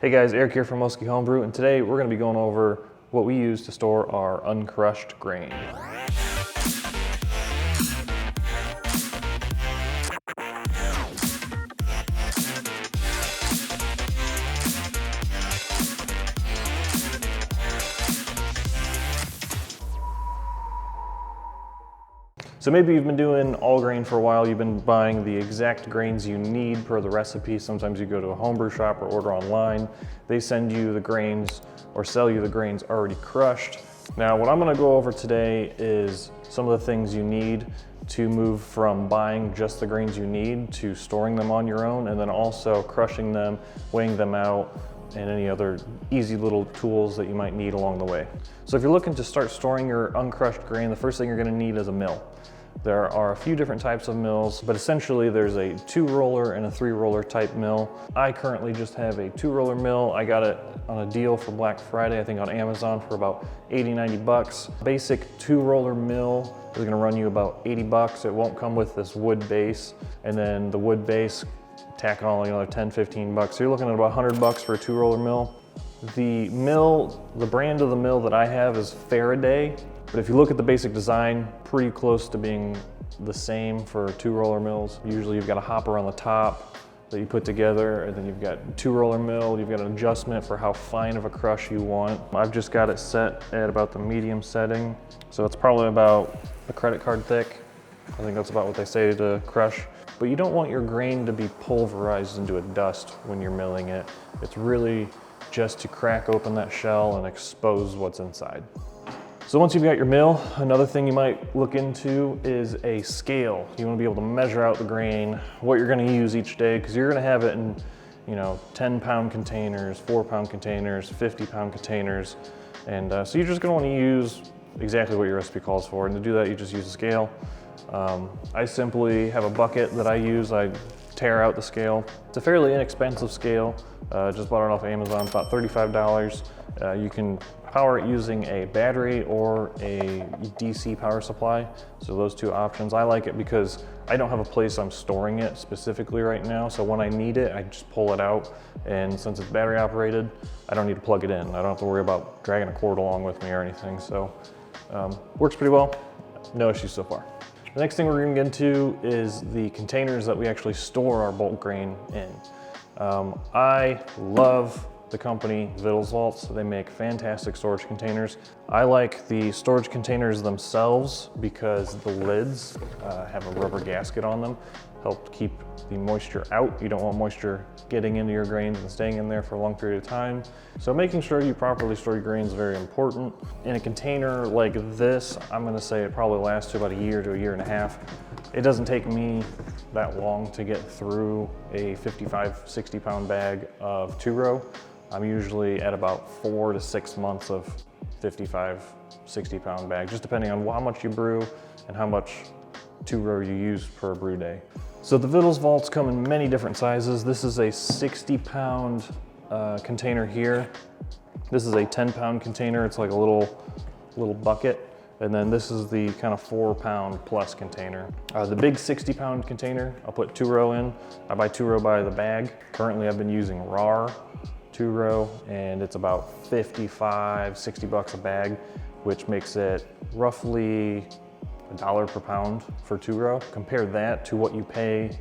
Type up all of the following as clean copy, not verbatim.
Hey guys, Eric here from Homebrew, and today we're going to be going over what we use to store our uncrushed grain. So maybe you've been doing all grain for a while, you've been buying the exact grains you need per the recipe. Sometimes you go to a homebrew shop or order online. They send you the grains or sell you the grains already crushed. Now what I'm gonna go over today is some of the things you need to move from buying just the grains you need to storing them on your own, and then also crushing them, weighing them out, and any other easy little tools that you might need along the way. So if you're looking to start storing your uncrushed grain, the first thing you're gonna need is a mill. There are a few different types of mills, but essentially there's a 2-roller and a 3-roller type mill. I currently just have a 2-roller mill. I got it on a deal for Black Friday, I think on Amazon, for about 80, 90 bucks. Basic 2-roller mill is gonna run you about 80 bucks. It won't come with this wood base, and then the wood base, tack on another 10, 15 bucks. So you're looking at about 100 bucks for a 2-roller mill. The brand of the mill that I have is Faraday. But if you look at the basic design, pretty close to being the same for 2-roller mills. Usually you've got a hopper on the top that you put together, and then you've got 2-roller mill, you've got an adjustment for how fine of a crush you want. I've just got it set at about the medium setting. So it's probably about a credit card thick. I think that's about what they say to crush. But you don't want your grain to be pulverized into a dust when you're milling it. It's really just to crack open that shell and expose what's inside. So once you've got your mill, another thing you might look into is a scale. You want to be able to measure out the grain, what you're going to use each day, because you're going to have it in 10-pound containers, 4-pound containers, 50-pound containers. And so you're just going to want to use exactly what your recipe calls for. And to do that, you just use a scale. I simply have a bucket that I use. I tear out the scale. It's a fairly inexpensive scale. Just bought it off Amazon, about $35. You can power it using a battery or a DC power supply. So those two options. I like it because I don't have a place I'm storing it specifically right now. So when I need it, I just pull it out. And since it's battery operated, I don't need to plug it in. I don't have to worry about dragging a cord along with me or anything. So works pretty well. No issues so far. The next thing we're gonna get into is the containers that we actually store our bulk grain in. I love the company Vittles Vaults. They make fantastic storage containers. I like the storage containers themselves because the lids have a rubber gasket on them, help keep the moisture out. You don't want moisture getting into your grains and staying in there for a long period of time. So making sure you properly store your grains is very important. In a container like this, I'm gonna say it probably lasts to about a year to a year and a half. It doesn't take me that long to get through a 55, 60-pound bag of 2-row. I'm usually at about 4 to 6 months of 55, 60-pound bag, just depending on how much you brew and how much 2-row you use per brew day. So the Vittles Vaults come in many different sizes. This is a 60-pound container here. This is a 10-pound container. It's like a little bucket. And then this is the kind of 4-pound plus container. The big 60-pound container, I'll put 2-row in. I buy 2-row by the bag. Currently I've been using raw 2-row, and it's about 55, 60 bucks a bag, which makes it roughly $1 per pound for 2-row. Compare that to what you pay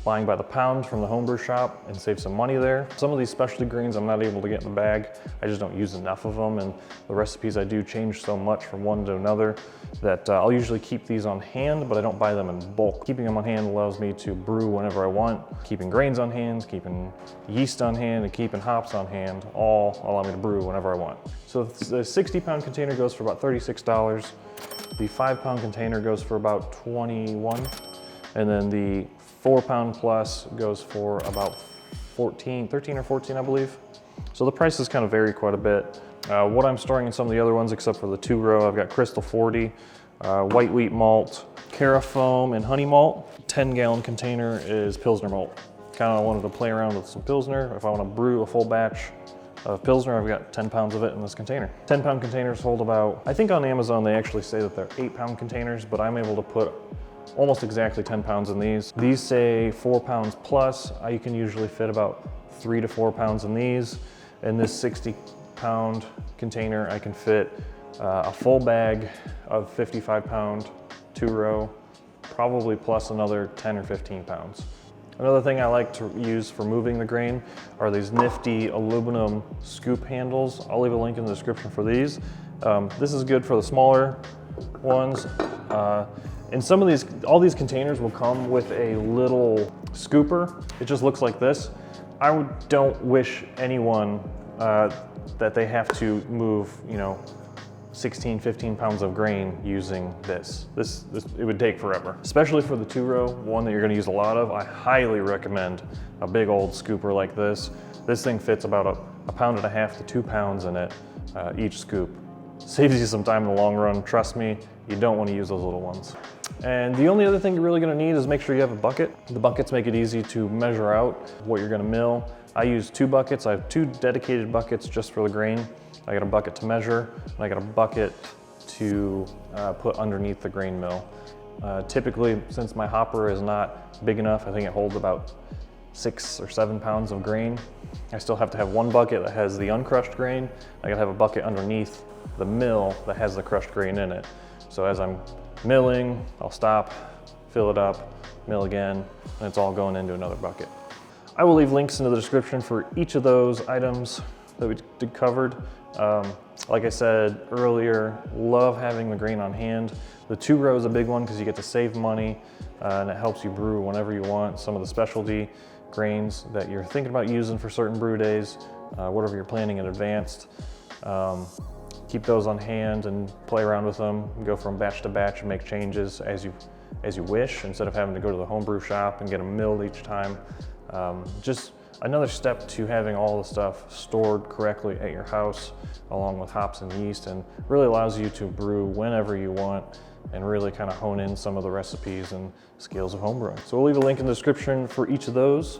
buying by the pound from the homebrew shop and save some money there. Some of these specialty grains I'm not able to get in the bag. I just don't use enough of them, and the recipes I do change so much from one to another that I'll usually keep these on hand, but I don't buy them in bulk. Keeping them on hand allows me to brew whenever I want. Keeping grains on hand, keeping yeast on hand, and keeping hops on hand all allow me to brew whenever I want. So the 60-pound container goes for about $36. The 5-pound container goes for about $21. And then the 4-pound plus goes for about 13 or 14, I believe. So the prices kind of vary quite a bit. What I'm storing in some of the other ones, except for the 2-row, I've got Crystal 40, white wheat malt, Carafoam, and honey malt. 10-gallon container is Pilsner malt. Kind of wanted to play around with some Pilsner. If I want to brew a full batch of Pilsner, I've got 10 pounds of it in this container. 10-pound containers hold about, I think on Amazon they actually say that they're 8-pound containers, but I'm able to put almost exactly 10 pounds in these. These say 4 pounds plus. You can usually fit about 3 to 4 pounds in these. In this 60-pound container, I can fit a full bag of 55-pound 2-row, probably plus another 10 or 15 pounds. Another thing I like to use for moving the grain are these nifty aluminum scoop handles. I'll leave a link in the description for these. This is good for the smaller ones. And some of these, all these containers will come with a little scooper. It just looks like this. I don't wish anyone that they have to move, 16, 15 pounds of grain using this. It would take forever. Especially for the 2-row, one that you're gonna use a lot of, I highly recommend a big old scooper like this. This thing fits about a pound and a half to 2 pounds in it, each scoop. Saves you some time in the long run. Trust me, you don't wanna use those little ones. And the only other thing you're really gonna need is make sure you have a bucket. The buckets make it easy to measure out what you're gonna mill. I use 2 buckets. I have 2 dedicated buckets just for the grain. I got a bucket to measure, and I got a bucket to put underneath the grain mill. Typically, since my hopper is not big enough, I think it holds about 6 or 7 pounds of grain. I still have to have 1 bucket that has the uncrushed grain. I gotta have a bucket underneath the mill that has the crushed grain in it. So as I'm milling, I'll stop, fill it up, mill again, and it's all going into another bucket. I will leave links in the description for each of those items that we covered. Like I said earlier, love having the grain on hand. The 2-row is a big one because you get to save money and it helps you brew whenever you want. Some of the specialty grains that you're thinking about using for certain brew days, whatever you're planning in advance, keep those on hand and play around with them. Go from batch to batch and make changes as you wish, instead of having to go to the homebrew shop and get them milled each time. Just another step to having all the stuff stored correctly at your house, along with hops and yeast, and really allows you to brew whenever you want and really kind of hone in some of the recipes and skills of homebrewing. So we'll leave a link in the description for each of those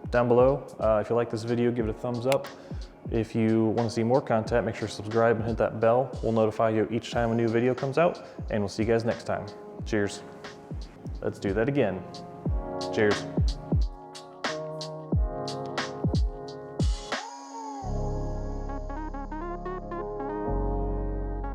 down below. If you like this video, give it a thumbs up. If you want to see more content, make sure to subscribe and hit that bell. We'll notify you each time a new video comes out, and we'll see you guys next time. Cheers. Let's do that again. Cheers.